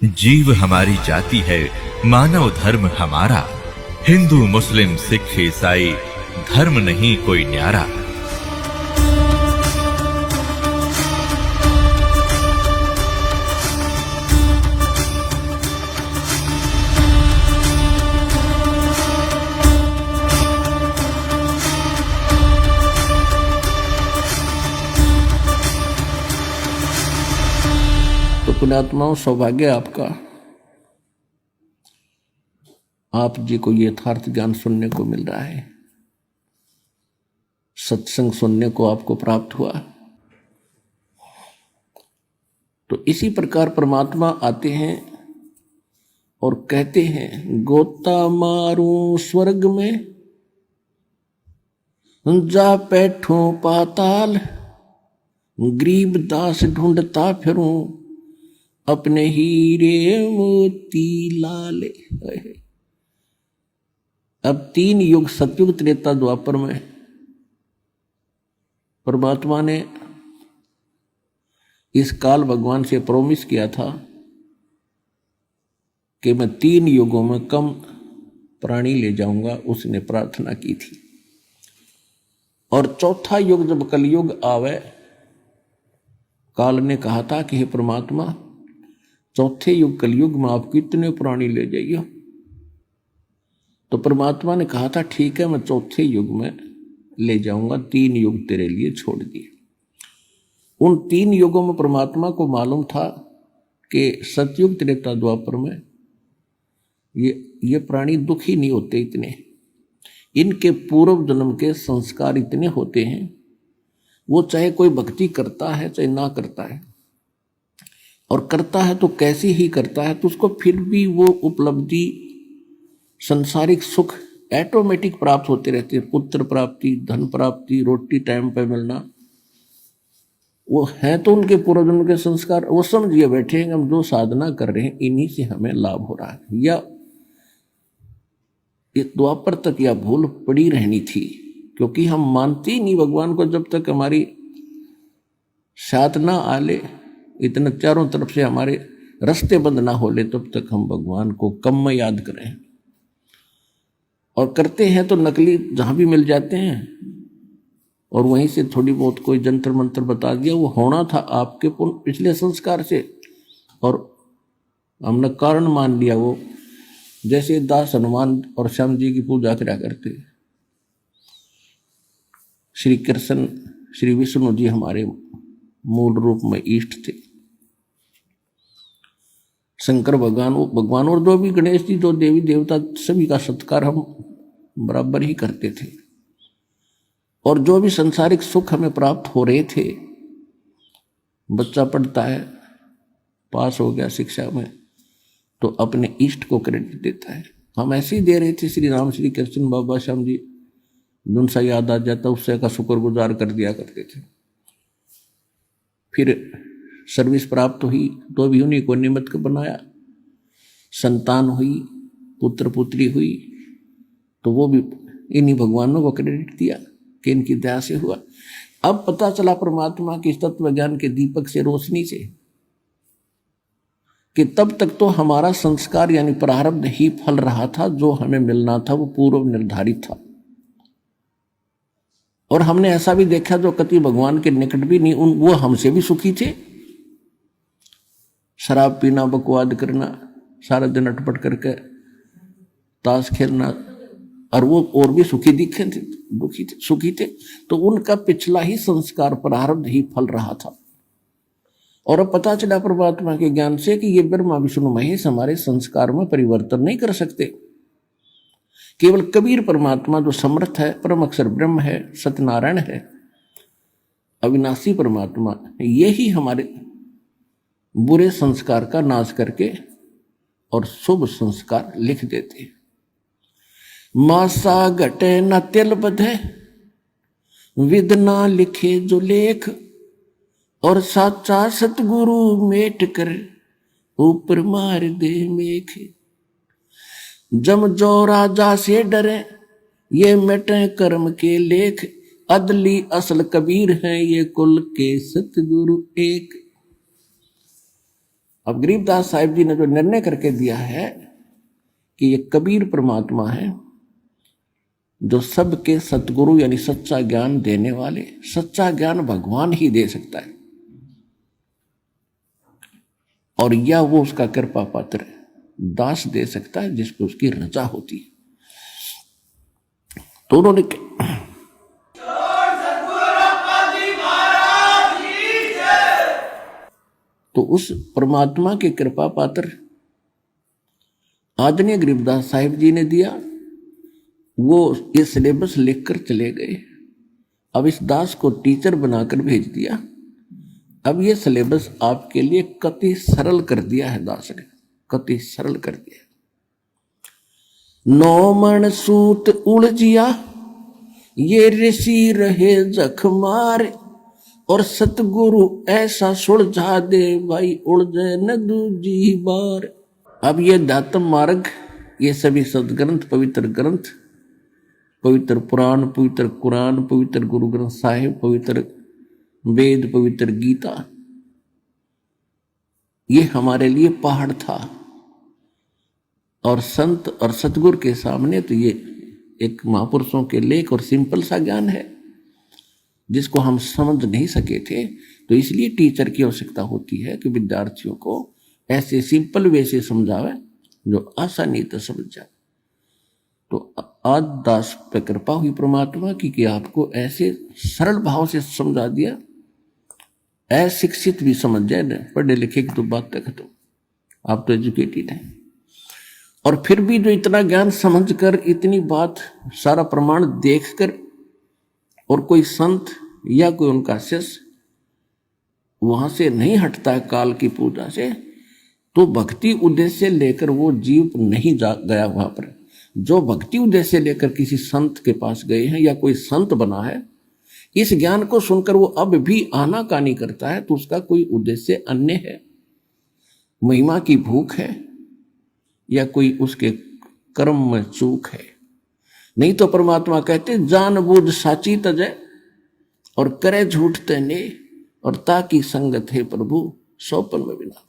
जीव हमारी जाति है, मानव धर्म हमारा। हिंदू मुस्लिम सिख ईसाई धर्म नहीं कोई न्यारा। तो पुण्यात्माओं, सौभाग्य आपका, आप जी को यथार्थ ज्ञान सुनने को मिल रहा है, सत्संग सुनने को आपको प्राप्त हुआ। तो इसी प्रकार परमात्मा आते हैं और कहते हैं, गोता मारूं स्वर्ग में, जा बैठूं पाताल, गरीब दास ढूंढता फिरूं, अपने हीरे मोती लाले। अब 3 युग, सतयुग, त्रेता, द्वापर में परमात्मा ने इस काल भगवान से प्रॉमिस किया था कि मैं 3 युगों में कम प्राणी ले जाऊंगा। उसने प्रार्थना की थी। और चौथा युग जब कलयुग आवे, काल ने कहा था कि हे परमात्मा, चौथे युग कलयुग में आप कितने प्राणी ले जाइए। तो परमात्मा ने कहा था, ठीक है, मैं चौथे युग में ले जाऊंगा, 3 युग तेरे लिए छोड़ दिए। उन 3 युगों में परमात्मा को मालूम था कि सतयुग, त्रेता, द्वापर में ये प्राणी दुखी नहीं होते इतने, इनके पूर्व जन्म के संस्कार इतने होते हैं, वो चाहे कोई भक्ति करता है चाहे ना करता है, और करता है तो कैसी ही करता है, तो उसको फिर भी वो उपलब्धि, संसारिक सुख ऑटोमेटिक प्राप्त होते रहते हैं। पुत्र प्राप्ति, धन प्राप्ति, रोटी टाइम पे मिलना, वो है तो उनके पूर्वजन्म के संस्कार। वो समझिए बैठे हैं, हम जो साधना कर रहे हैं इन्हीं से हमें लाभ हो रहा है। या इस द्वापर तक यह भूल पड़ी रहनी थी, क्योंकि हम मानते ही नहीं भगवान को जब तक हमारी साथ ना आले, इतना चारों तरफ से हमारे रास्ते बंद ना हो ले, तब तक हम भगवान को कम में याद करें। और करते हैं तो नकली जहां भी मिल जाते हैं, और वहीं से थोड़ी बहुत कोई जंतर मंत्र बता दिया, वो होना था आपके पिछले संस्कार से, और हमने कारण मान लिया। वो जैसे दास हनुमान और श्याम जी की पूजा करा करते, श्री कृष्ण, श्री विष्णु जी हमारे मूल रूप में इष्ट थे, शंकर भगवान और जो भी गणेश जी, जो देवी देवता, सभी का सत्कार हम बराबर ही करते थे। और जो भी संसारिक सुख हमें प्राप्त हो रहे थे, बच्चा पढ़ता है, पास हो गया शिक्षा में, तो अपने इष्ट को क्रेडिट देता है। हम ऐसे ही दे रहे थे, श्री राम, श्री कृष्ण, बाबा श्याम जी, जिन सा याद आ जाता उससे का शुक्रगुजार कर दिया करते थे। फिर सर्विस प्राप्त हुई तो भी उन्हीं को निमित्त बनाया, संतान हुई, पुत्र पुत्री हुई, तो वो भी इन्हीं भगवानों को क्रेडिट दिया कि इनकी दया से हुआ। अब पता चला परमात्मा की तत्व ज्ञान के दीपक से, रोशनी से, कि तब तक तो हमारा संस्कार यानी प्रारब्ध ही फल रहा था। जो हमें मिलना था वो पूर्व निर्धारित था। और हमने ऐसा भी देखा, जो कति भगवान के निकट भी नहीं, वो हमसे भी सुखी थे। शराब पीना, बकवाद करना, सारा दिन अटपट करके ताश खेलना, और वो और भी सुखी दिखे थे, दुखी थे, सुखी थे। तो उनका पिछला ही संस्कार प्रारब्ध ही फल रहा था। और अब पता चला परमात्मा के ज्ञान से कि ये ब्रह्मा विष्णु महेश हमारे संस्कार में परिवर्तन नहीं कर सकते। केवल कबीर परमात्मा जो समर्थ है, परम अक्षर ब्रह्म है, सत्यनारायण है, अविनाशी परमात्मा, यही हमारे बुरे संस्कार का नाश करके और शुभ संस्कार लिख देते। मासा घटे न तिल बधे, विद ना लिखे जो लेख, और साचा सतगुरु मेट कर ऊपर मार दे मेख। जम जो राजा से डरे, ये मिटे कर्म के लेख, अदली असल कबीर हैं ये कुल के सतगुरु एक। अब गरीबदास साहिब जी ने जो निर्णय करके दिया है कि ये कबीर परमात्मा है जो सबके सतगुरु यानी सच्चा ज्ञान देने वाले, सच्चा ज्ञान भगवान ही दे सकता है और या वो उसका कृपा पात्र दास दे सकता है जिसको उसकी रजा होती है। तो उन्होंने तो उस परमात्मा के कृपा पात्र आदरणीय गरीबदास साहिब जी ने दिया, वो ये सिलेबस लिखकर चले गए। अब इस दास को टीचर बनाकर भेज दिया। अब ये सिलेबस आपके लिए कति सरल कर दिया है दास ने, कति सरल कर दिया। 9 मन सूत उलझिया ये ऋषि रहे जख मार, और सतगुरु ऐसा सुलझा दे भाई उलझे न दूजी बार। अब ये दातम मार्ग, ये सभी सदग्रंथ, पवित्र ग्रंथ, पवित्र पुराण, पवित्र कुरान, पवित्र गुरु ग्रंथ साहिब, पवित्र वेद, पवित्र गीता, ये हमारे लिए पहाड़ था। और संत और सतगुरु के सामने तो ये एक महापुरुषों के लेख और सिंपल सा ज्ञान है जिसको हम समझ नहीं सके थे। तो इसलिए टीचर की आवश्यकता होती है कि विद्यार्थियों को ऐसे सिंपल वे से समझावे जो आसानी से समझ जाए। तो आज दास पे कृपा हुई परमात्मा की कि आपको ऐसे सरल भाव से समझा दिया, अशिक्षित भी समझ जाए ना, पढ़े लिखे की तो बात तक तो आप तो एजुकेटेड हैं। और फिर भी जो इतना ज्ञान समझकर, इतनी बात, सारा प्रमाण देखकर, और कोई संत या कोई उनका शिष्य वहां से नहीं हटता है काल की पूजा से, तो भक्ति उद्देश्य लेकर वो जीव नहीं गया वहां पर। जो भक्ति उद्देश्य लेकर किसी संत के पास गए हैं या कोई संत बना है, इस ज्ञान को सुनकर वो अब भी आनाकानी करता है, तो उसका कोई उद्देश्य अन्य है, महिमा की भूख है या कोई उसके कर्म में चूक है। नहीं तो परमात्मा कहते जानबूझ साची तजय और करे झूठ तने, और ताकि संगत है प्रभु सौपन में बिना।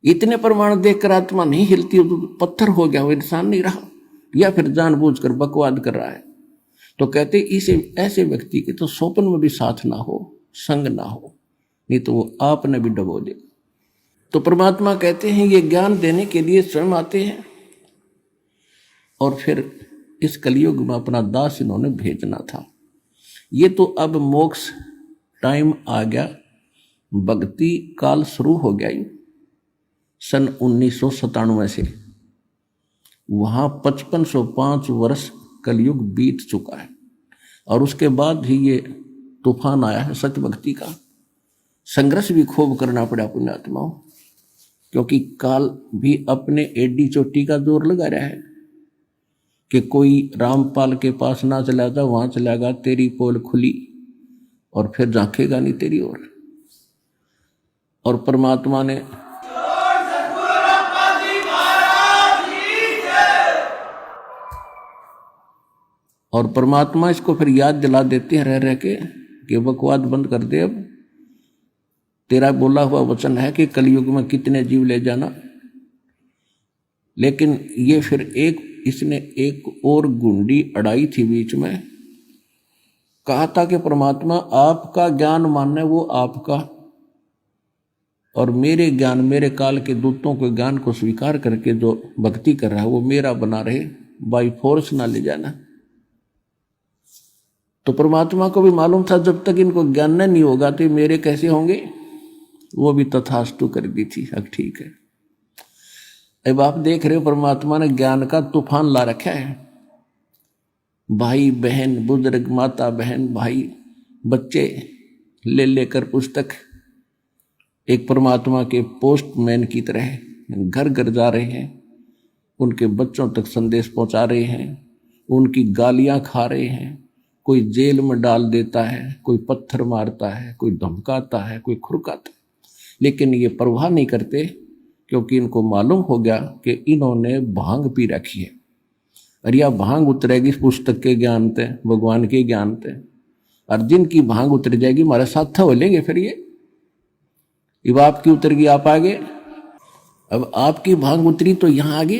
इतने प्रमाण देखकर आत्मा नहीं हिलती, तो पत्थर हो गया, वो इंसान नहीं रहा, या फिर जानबूझकर बकवाद कर रहा है। तो कहते इसे ऐसे व्यक्ति के तो सौपन में भी साथ ना हो, संग ना हो, नहीं तो वो आपने भी डबो देगा। तो परमात्मा कहते हैं ये ज्ञान देने के लिए स्वयं आते हैं और फिर इस कलयुग में अपना दास इन्होंने भेजना था। ये तो अब मोक्ष टाइम आ गया, भक्ति काल शुरू हो गया। सन 1997 से वहाँ 5505 वर्ष कलयुग बीत चुका है, और उसके बाद ही ये तूफान आया है सत्य भक्ति का। संघर्ष भी खूब करना पड़ा पुण्यात्माओं, क्योंकि काल भी अपने एडी चोटी का जोर लगा रहा है कि कोई रामपाल के पास ना चला जा, वहां चलेगा तेरी पोल खुली और फिर झांकेगा नहीं तेरी ओर। और परमात्मा ने इसको फिर याद दिला देते हैं रह के कि बकवाद बंद कर दे, अब तेरा बोला हुआ वचन है कि कलयुग में कितने जीव ले जाना। लेकिन ये फिर इसने एक और गुंडी अड़ाई थी बीच में, कहा था कि परमात्मा आपका ज्ञान मानना वो आपका, और मेरे ज्ञान, मेरे काल के दूतों के ज्ञान को स्वीकार करके जो भक्ति कर रहा है वो मेरा बना रहे, बाई फोर्स ना ले जाना। तो परमात्मा को भी मालूम था जब तक इनको ज्ञान नहीं होगा तो मेरे कैसे होंगे, वो भी तथास्तु कर दी थी। अब ठीक है, अब आप देख रहे हो परमात्मा ने ज्ञान का तूफान ला रखा है। भाई बहन, बुजुर्ग, माता बहन, भाई, बच्चे ले लेकर पुस्तक एक परमात्मा के पोस्टमैन की तरह घर घर जा रहे हैं, उनके बच्चों तक संदेश पहुंचा रहे हैं, उनकी गालियां खा रहे हैं। कोई जेल में डाल देता है, कोई पत्थर मारता है, कोई धमकाता है, कोई खुरकाता है, लेकिन ये परवाह नहीं करते, क्योंकि इनको मालूम हो गया कि इन्होंने भांग पी रखी है। और यह भांग उतरेगी पुस्तक के ज्ञान से, भगवान के ज्ञान से, और जिनकी भांग उतर जाएगी हमारे साथ हो लेंगे। फिर अब आपकी उतर गई, आप आगे। अब आपकी भांग उतरी तो यहां आगे